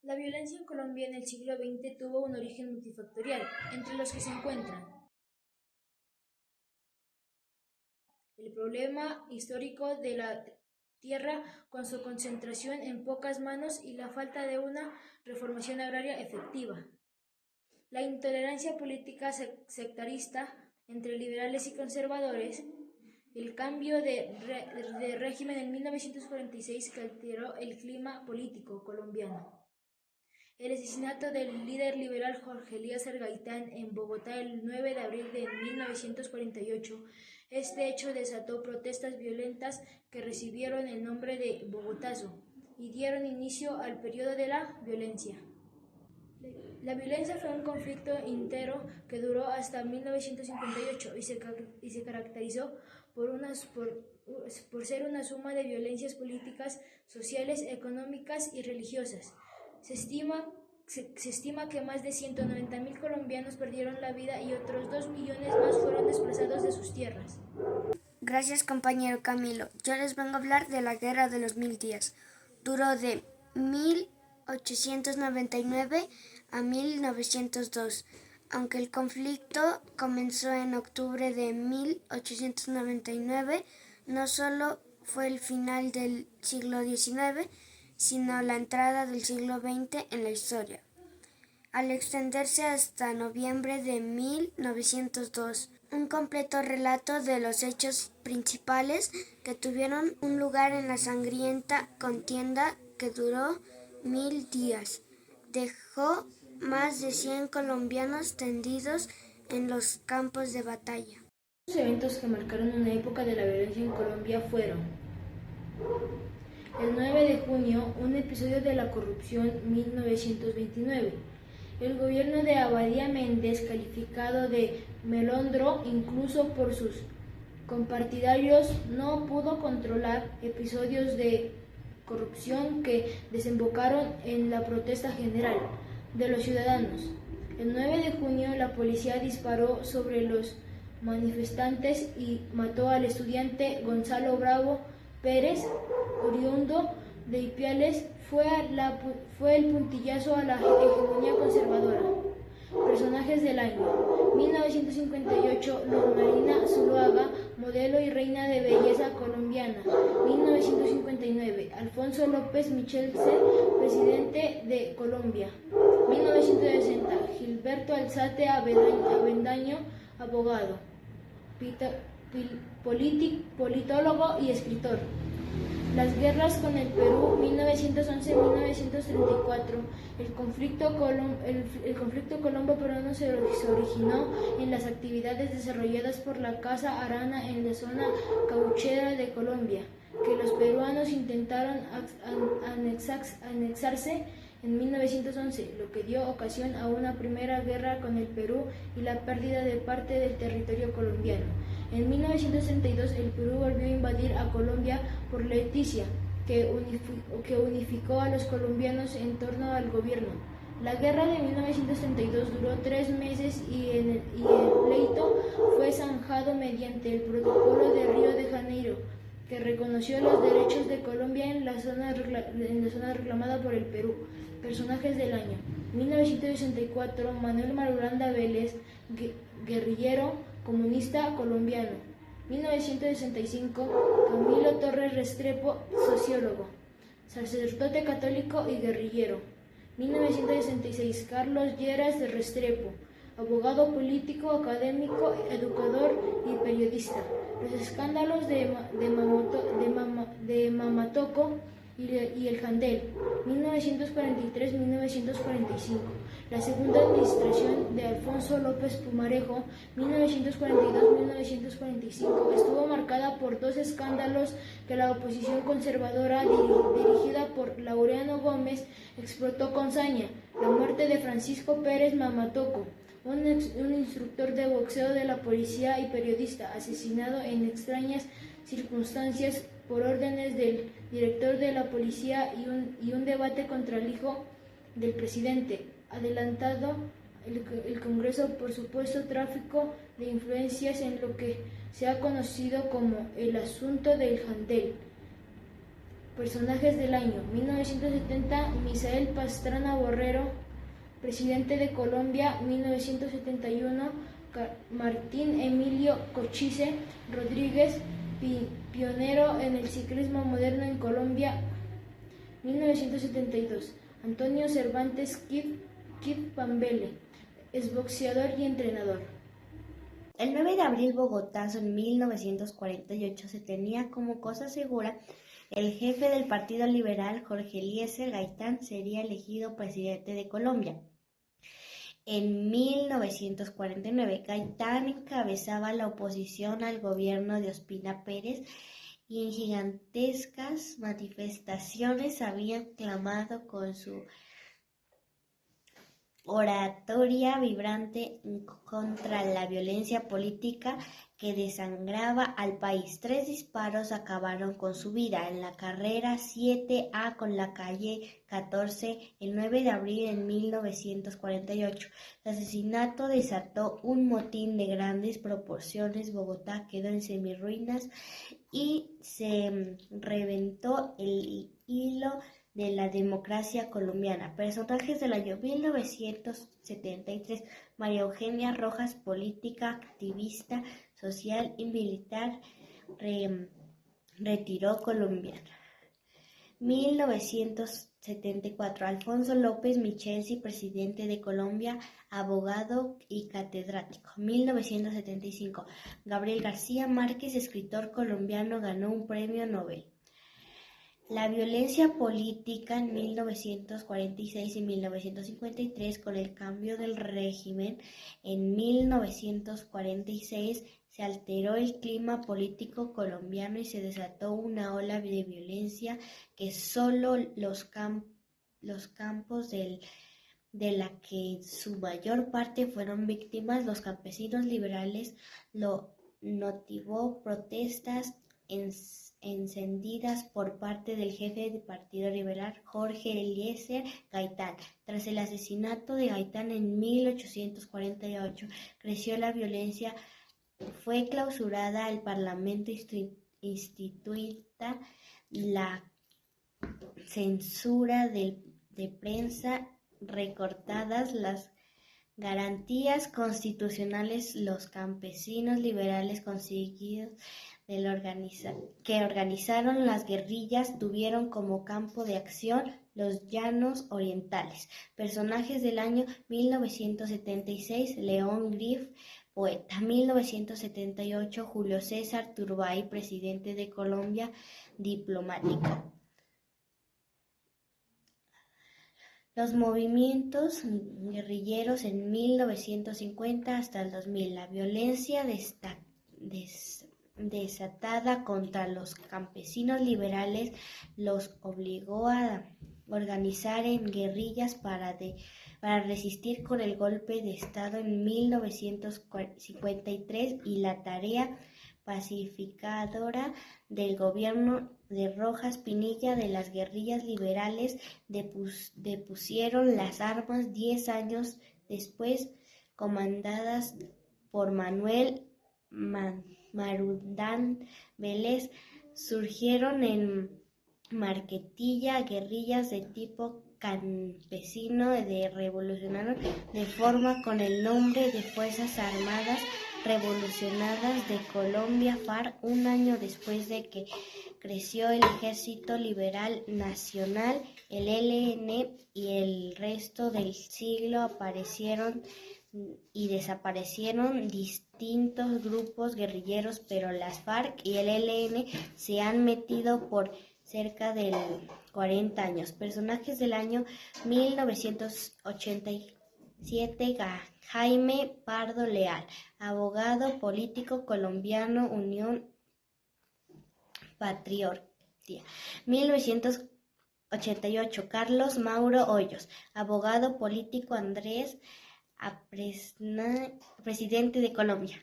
La violencia en Colombia en el siglo XX tuvo un origen multifactorial, entre los que se encuentran el problema histórico de la tierra con su concentración en pocas manos y la falta de una reformación agraria efectiva, la intolerancia política sectarista entre liberales y conservadores, el cambio de régimen en 1946 que alteró el clima político colombiano. El asesinato del líder liberal Jorge Eliezer Gaitán en Bogotá el 9 de abril de 1948. Este hecho desató protestas violentas que recibieron el nombre de Bogotazo y dieron inicio al periodo de la violencia. La violencia fue un conflicto entero que duró hasta 1958 y se caracterizó por ser una suma de violencias políticas, sociales, económicas y religiosas. Se estima que más de 190.000 colombianos perdieron la vida y otros 2 millones más fueron desplazados de sus tierras. Gracias, compañero Camilo. Yo les vengo a hablar de la Guerra de los 1000 días. Duró de 1899 a 1902. Aunque el conflicto comenzó en octubre de 1899, no solo fue el final del siglo XIX, sino la entrada del siglo XX en la historia, al extenderse hasta noviembre de 1902. Un completo relato de los hechos principales que tuvieron un lugar en la sangrienta contienda que duró 1000 días. Dejó más de 100 colombianos tendidos en los campos de batalla. Los eventos que marcaron una época de la violencia en Colombia fueron: el 9 de junio, un episodio de la corrupción 1929. El gobierno de Abadía Méndez, calificado de melondro incluso por sus compartidarios, no pudo controlar episodios de corrupción que desembocaron en la protesta general de los ciudadanos. El 9 de junio, la policía disparó sobre los manifestantes y mató al estudiante Gonzalo Bravo Pérez, oriundo de Ipiales. Fue el puntillazo a la hegemonía conservadora. Personajes del año: 1958, Normalina Zuluaga, modelo y reina de belleza colombiana. 1959, Alfonso López Michelsen, presidente de Colombia. 1960, Gilberto Alzate Avendaño, abogado, politólogo y escritor. Las guerras con el Perú, 1911-1934. El conflicto colombo-peruano se originó en las actividades desarrolladas por la Casa Arana en la zona cauchera de Colombia, que los peruanos intentaron anexarse en 1911, lo que dio ocasión a una primera guerra con el Perú y la pérdida de parte del territorio colombiano. En 1932 el Perú volvió a invadir a Colombia por Leticia, que unificó a los colombianos en torno al gobierno. La guerra de 1932 duró 3 meses y el pleito fue zanjado mediante el Protocolo de Río de Janeiro, que reconoció los derechos de Colombia en la zona reclamada por el Perú. Personajes del año: 1964, Manuel Marulanda Vélez, guerrillero comunista colombiano. 1965, Camilo Torres Restrepo, sociólogo, sacerdote católico y guerrillero. 1966, Carlos Lleras de Restrepo, abogado político, académico, educador y periodista. Los escándalos de Mamatoco y el Jandel, 1943-1945. La segunda administración de Alfonso López Pumarejo, 1942-1945, estuvo marcada por 2 escándalos que la oposición conservadora, dirigida por Laureano Gómez, explotó con saña: la muerte de Francisco Pérez Mamatoco, un instructor de boxeo de la policía y periodista, asesinado en extrañas circunstancias por órdenes del director de la policía, y un debate contra el hijo del presidente, adelantado el Congreso por supuesto tráfico de influencias en lo que se ha conocido como el asunto del Jandel. Personajes del año 1970, Misael Pastrana Borrero, presidente de Colombia. 1971, Martín Emilio Cochise Rodríguez, pionero en el ciclismo moderno en Colombia. 1972, Antonio Cervantes Kid Pambele, exboxeador y entrenador. El 9 de abril bogotazo en 1948 se tenía como cosa segura el jefe del Partido Liberal, Jorge Eliezer Gaitán, sería elegido presidente de Colombia. En 1949, Gaitán encabezaba la oposición al gobierno de Ospina Pérez y en gigantescas manifestaciones habían clamado con su oratoria vibrante contra la violencia política que desangraba al país. 3 disparos acabaron con su vida en la carrera 7A con la calle 14 el 9 de abril de 1948. El asesinato desató un motín de grandes proporciones. Bogotá quedó en semirruinas y se reventó el hilo de la democracia colombiana. Personajes del año 1973. María Eugenia Rojas, política, activista social y militar, retiró colombiana. 1974. Alfonso López Michelsi, presidente de Colombia, abogado y catedrático. 1975. Gabriel García Márquez, escritor colombiano, ganó un premio Nobel. La violencia política en 1946 y 1953, con el cambio del régimen en 1946, se alteró el clima político colombiano y se desató una ola de violencia que solo los campos de la que en su mayor parte fueron víctimas, los campesinos liberales, lo motivó protestas encendidas por parte del jefe del Partido Liberal, Jorge Eliezer Gaitán. Tras el asesinato de Gaitán en 1848, creció la violencia, fue clausurada el Parlamento, instituida la censura de prensa, recortadas las garantías constitucionales. Los campesinos liberales consiguidos que organizaron las guerrillas tuvieron como campo de acción los llanos orientales. Personajes del año 1976, León Grif, poeta. 1978, Julio César Turbay, presidente de Colombia, diplomático. Los movimientos guerrilleros en 1950 hasta el 2000. La violencia desatada contra los campesinos liberales los obligó a organizar en guerrillas para resistir con el golpe de Estado en 1953 y la tarea pacificadora del gobierno de Rojas Pinilla de las guerrillas liberales depusieron las armas 10 años después, comandadas por Manuel Marudán Vélez. Surgieron en Marquetilla guerrillas de tipo campesino de revolucionario de forma con el nombre de Fuerzas Armadas Revolucionadas de Colombia, FARC. Un año después de que creció el Ejército Liberal Nacional, el ELN, y el resto del siglo aparecieron y desaparecieron distintos grupos guerrilleros, pero las FARC y el ELN se han metido por cerca de 40 años. Personajes del año 1987, Jaime Pardo Leal, abogado político colombiano, Unión Patriota. 1988, Carlos Mauro Hoyos, abogado político, Andrés Apresna, presidente de Colombia.